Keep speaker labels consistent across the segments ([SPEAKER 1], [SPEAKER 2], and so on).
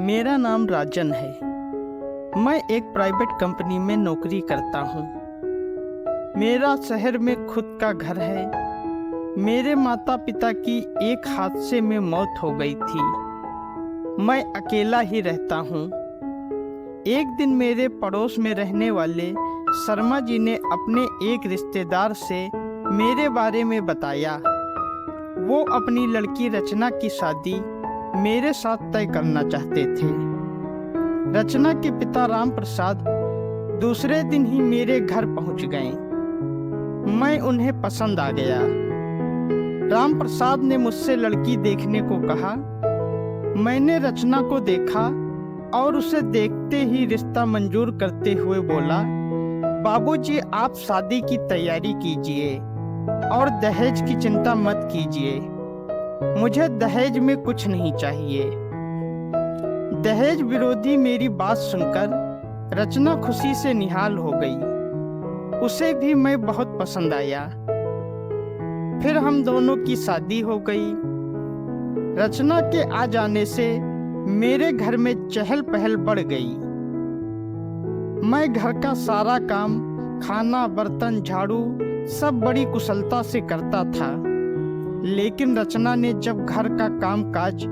[SPEAKER 1] मेरा नाम राजन है। मैं एक प्राइवेट कंपनी में नौकरी करता हूँ। मेरा शहर में खुद का घर है। मेरे माता पिता की एक हादसे में मौत हो गई थी। मैं अकेला ही रहता हूँ। एक दिन मेरे पड़ोस में रहने वाले शर्मा जी ने अपने एक रिश्तेदार से मेरे बारे में बताया। वो अपनी लड़की रचना की शादी मेरे साथ तय करना चाहते थे। रचना के पिता राम प्रसाद दूसरे दिन ही मेरे घर पहुंच गए। मैं उन्हें पसंद आ गया। राम प्रसाद ने मुझसे लड़की देखने को कहा। मैंने रचना को देखा और उसे देखते ही रिश्ता मंजूर करते हुए बोला, बाबूजी आप शादी की तैयारी कीजिए और दहेज की चिंता मत कीजिए। मुझे दहेज में कुछ नहीं चाहिए। दहेज विरोधी मेरी बात सुनकर रचना खुशी से निहाल हो गई। उसे भी मैं बहुत पसंद आया। फिर हम दोनों की शादी हो गई। रचना के आ जाने से मेरे घर में चहल पहल बढ़ गई। मैं घर का सारा काम, खाना, बर्तन, झाड़ू सब बड़ी कुशलता से करता था। लेकिन रचना ने जब घर का काम काज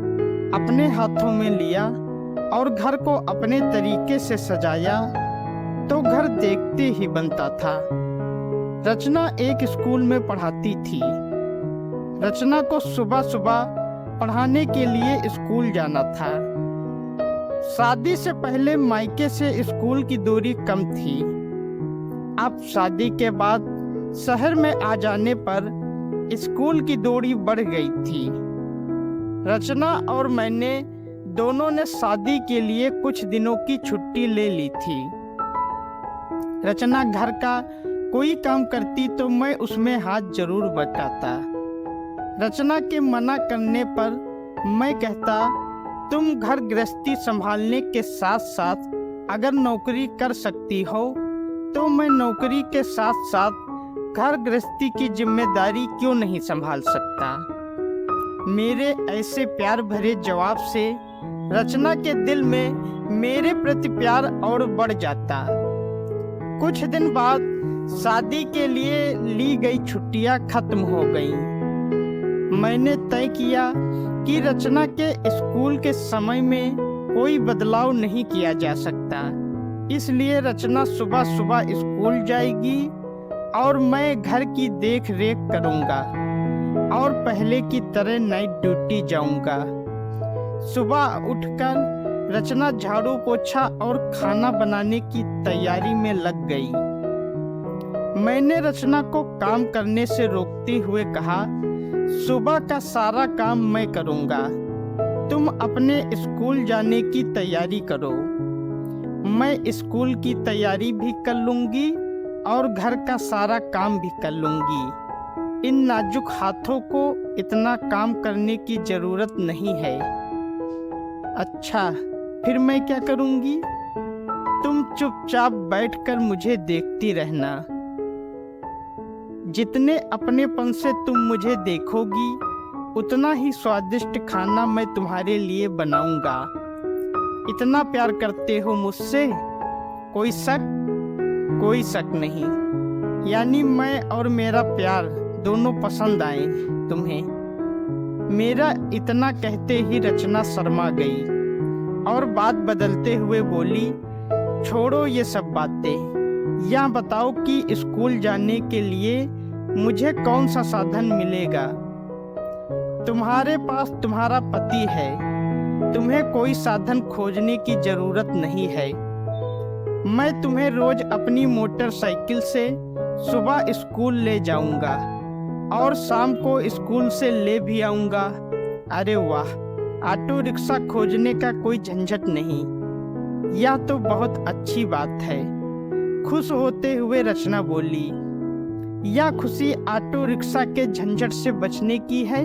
[SPEAKER 1] अपने हाथों में लिया और घर को अपने तरीके से सजाया तो घर देखते ही बनता था। रचना एक स्कूल में पढ़ाती थी। रचना को सुबह सुबह पढ़ाने के लिए स्कूल जाना था। शादी से पहले मायके से स्कूल की दूरी कम थी। अब शादी के बाद शहर में आ जाने पर स्कूल की दूरी बढ़ गई थी। रचना और मैंने दोनों ने शादी के लिए कुछ दिनों की छुट्टी ले ली थी। रचना घर का कोई काम करती तो मैं उसमें हाथ जरूर बटाता। रचना के मना करने पर मैं कहता, तुम घर गृहस्थी संभालने के साथ साथ अगर नौकरी कर सकती हो तो मैं नौकरी के साथ साथ घर गृहस्थी की जिम्मेदारी क्यों नहीं संभाल सकता। मेरे ऐसे प्यार भरे जवाब से रचना के दिल में मेरे प्रति प्यार और बढ़ जाता। कुछ दिन बाद शादी के लिए ली गई छुट्टियां खत्म हो गईं। मैंने तय किया कि रचना के स्कूल के समय में कोई बदलाव नहीं किया जा सकता। इसलिए रचना सुबह सुबह स्कूल जाएगी और मैं घर की देख रेख करूंगा और पहले की तरह नाइट ड्यूटी जाऊंगा। सुबह उठकर रचना झाड़ू पोछा और खाना बनाने की तैयारी में लग गई। मैंने रचना को काम करने से रोकते हुए कहा, सुबह का सारा काम मैं करूंगा, तुम अपने स्कूल जाने की तैयारी करो। मैं स्कूल की तैयारी भी कर लूंगी और घर का सारा काम भी कर लूंगी। इन नाजुक हाथों को इतना काम करने की जरूरत नहीं है। अच्छा, फिर मैं क्या करूंगी? तुम चुपचाप बैठकर मुझे देखती रहना। जितने अपनेपन से तुम मुझे देखोगी उतना ही स्वादिष्ट खाना मैं तुम्हारे लिए बनाऊंगा। इतना प्यार करते हो मुझसे? कोई शक? कोई शक नहीं। यानी मैं और मेरा प्यार दोनों पसंद आए तुम्हें। मेरा इतना कहते ही रचना शर्मा गई और बात बदलते हुए बोली, छोड़ो ये सब बातें। यह बताओ कि स्कूल जाने के लिए मुझे कौन सा साधन मिलेगा? तुम्हारे पास तुम्हारा पति है, तुम्हें कोई साधन खोजने की जरूरत नहीं है। मैं तुम्हें रोज अपनी मोटरसाइकिल से सुबह स्कूल ले जाऊंगा और शाम को स्कूल से ले भी आऊंगा। अरे वाह, ऑटो रिक्शा खोजने का कोई झंझट नहीं। यह तो बहुत अच्छी बात है। खुश होते हुए रचना बोली, यह खुशी ऑटो रिक्शा के झंझट से बचने की है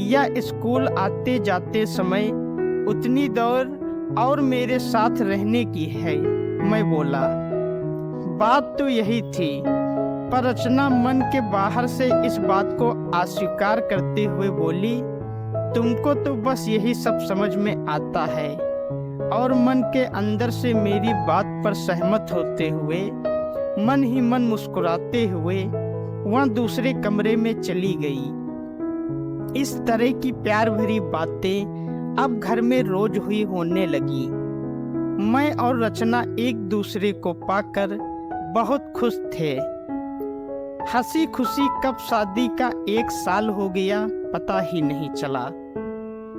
[SPEAKER 1] या स्कूल आते जाते समय उतनी दौड़ और मेरे साथ रहने की है? मैं बोला, बात तो यही थी, पर रचना मन के बाहर से इस बात को अस्वीकार करते हुए बोली, तुमको तो बस यही सब समझ में आता है। और मन के अंदर से मेरी बात पर सहमत होते हुए मन ही मन मुस्कुराते हुए वहाँ दूसरे कमरे में चली गई। इस तरह की प्यार भरी बातें अब घर में रोज हुई होने लगी। मैं और रचना एक दूसरे को पाकर बहुत खुश थे। हंसी खुशी कब शादी का 1 साल हो गया पता ही नहीं चला।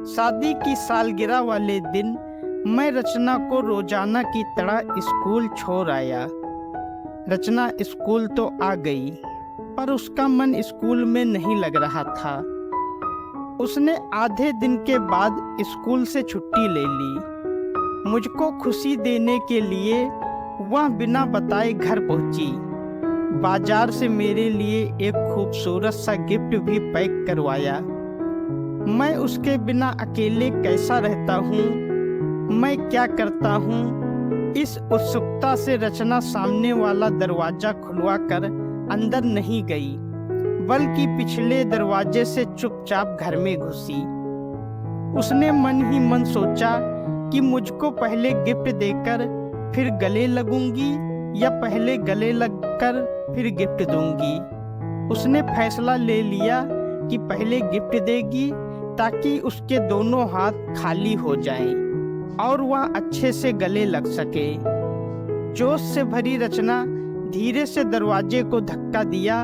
[SPEAKER 1] शादी की सालगिरह वाले दिन मैं रचना को रोजाना की तरह स्कूल छोड़ आया। रचना स्कूल तो आ गई पर उसका मन स्कूल में नहीं लग रहा था। उसने आधे दिन के बाद स्कूल से छुट्टी ले ली। मुझको खुशी देने के लिए वह बिना बताए घर पहुंची। बाजार से मेरे लिए एक खूबसूरत सा गिफ्ट भी पैक करवाया। मैं उसके बिना अकेले कैसा रहता हूँ, मैं क्या करता हूँ, इस उत्सुकता से रचना सामने वाला दरवाजा खुलवाकर अंदर नहीं गई, बल्कि पिछले दरवाजे से चुपचाप घर में घुसी। उसने मन ही मन सोचा कि मुझको पहले गिफ्ट देकर फिर गले लगूंगी या पहले गले लगकर फिर गिफ्ट दूंगी। उसने फैसला ले लिया कि पहले गिफ्ट देगी ताकि उसके दोनों हाथ खाली हो जाएं और वह अच्छे से गले लग सके। जोश से भरी रचना धीरे से दरवाजे को धक्का दिया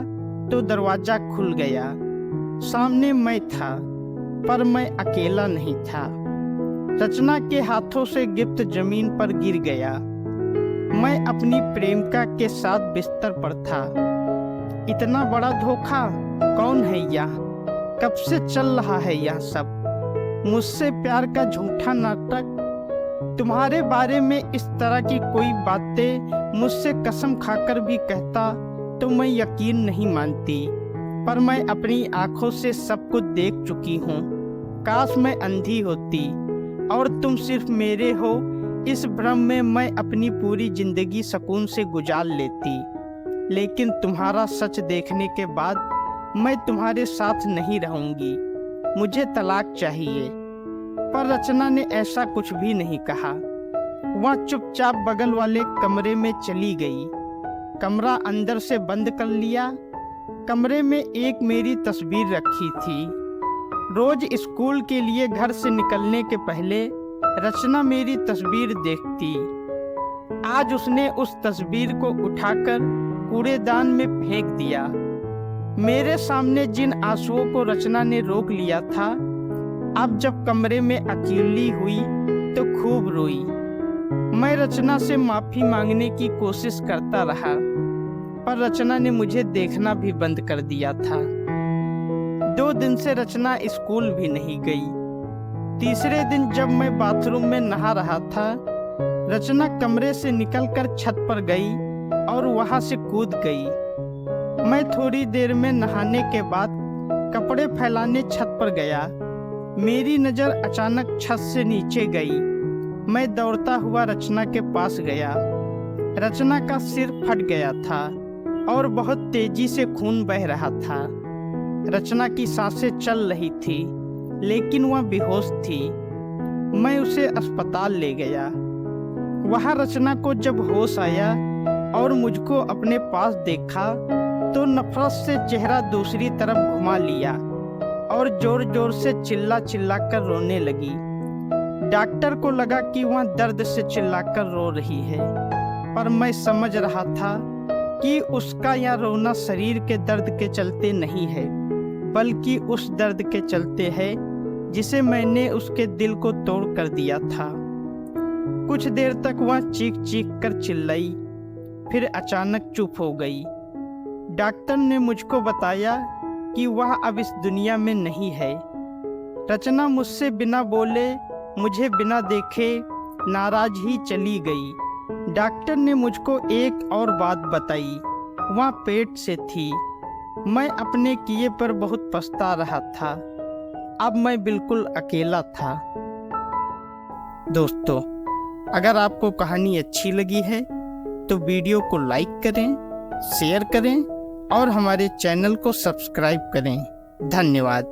[SPEAKER 1] तो दरवाजा खुल गया। सामने मैं था पर मैं अकेला नहीं था। रचना के हाथों से गिफ्ट जमीन पर गिर गया। मैं अपनी प्रेमिका के साथ बिस्तर पर था। इतना बड़ा धोखा, कौन है यह, कब से चल रहा है यह सब, मुझसे प्यार का झूठा नाटक। तुम्हारे बारे में इस तरह की कोई बातें मुझसे कसम खाकर भी कहता तो मैं यकीन नहीं मानती, पर मैं अपनी आंखों से सब कुछ देख चुकी हूँ। काश मैं अंधी होती और तुम सिर्फ मेरे हो, इस भ्रम में मैं अपनी पूरी जिंदगी सुकून से गुजार लेती। लेकिन तुम्हारा सच देखने के बाद मैं तुम्हारे साथ नहीं रहूंगी, मुझे तलाक चाहिए। पर रचना ने ऐसा कुछ भी नहीं कहा। वह चुपचाप बगल वाले कमरे में चली गई। कमरा अंदर से बंद कर लिया। कमरे में एक मेरी तस्वीर रखी थी। रोज स्कूल के लिए घर से निकलने के पहले रचना मेरी तस्वीर देखती। आज उसने उस तस्वीर को उठाकर कूड़ेदान में फेंक दिया। मेरे सामने जिन आंसुओं को रचना ने रोक लिया था, अब जब कमरे में अकेली हुई तो खूब रोई। मैं रचना से माफी मांगने की कोशिश करता रहा, पर रचना ने मुझे देखना भी बंद कर दिया था। 2 दिन से रचना स्कूल भी नहीं गई। तीसरे दिन जब मैं बाथरूम में नहा रहा था, रचना कमरे से निकलकर छत पर गई और वहां से कूद गई। मैं थोड़ी देर में नहाने के बाद कपड़े फैलाने छत पर गया। मेरी नज़र अचानक छत से नीचे गई। मैं दौड़ता हुआ रचना के पास गया। रचना का सिर फट गया था और बहुत तेजी से खून बह रहा था। रचना की सांसें चल रही थी, लेकिन वह बेहोश थी। मैं उसे अस्पताल ले गया। वहाँ रचना को जब होश आया और मुझको अपने पास देखा तो नफरत से चेहरा दूसरी तरफ घुमा लिया और जोर जोर से चिल्ला चिल्ला कर रोने लगी। डॉक्टर को लगा कि वह दर्द से चिल्लाकर रो रही है, पर मैं समझ रहा था कि उसका यह रोना शरीर के दर्द के चलते नहीं है, बल्कि उस दर्द के चलते है जिसे मैंने उसके दिल को तोड़ कर दिया था। कुछ देर तक वह चीख चीख कर चिल्लाई, फिर अचानक चुप हो गई। डॉक्टर ने मुझको बताया कि वह अब इस दुनिया में नहीं है। रचना मुझसे बिना बोले, मुझे बिना देखे नाराज ही चली गई। डॉक्टर ने मुझको एक और बात बताई, वह पेट से थी। मैं अपने किए पर बहुत पछता रहा था। अब मैं बिल्कुल अकेला था। दोस्तों, अगर आपको कहानी अच्छी लगी है तो वीडियो को लाइक करें, शेयर करें और हमारे चैनल को सब्सक्राइब करें। धन्यवाद।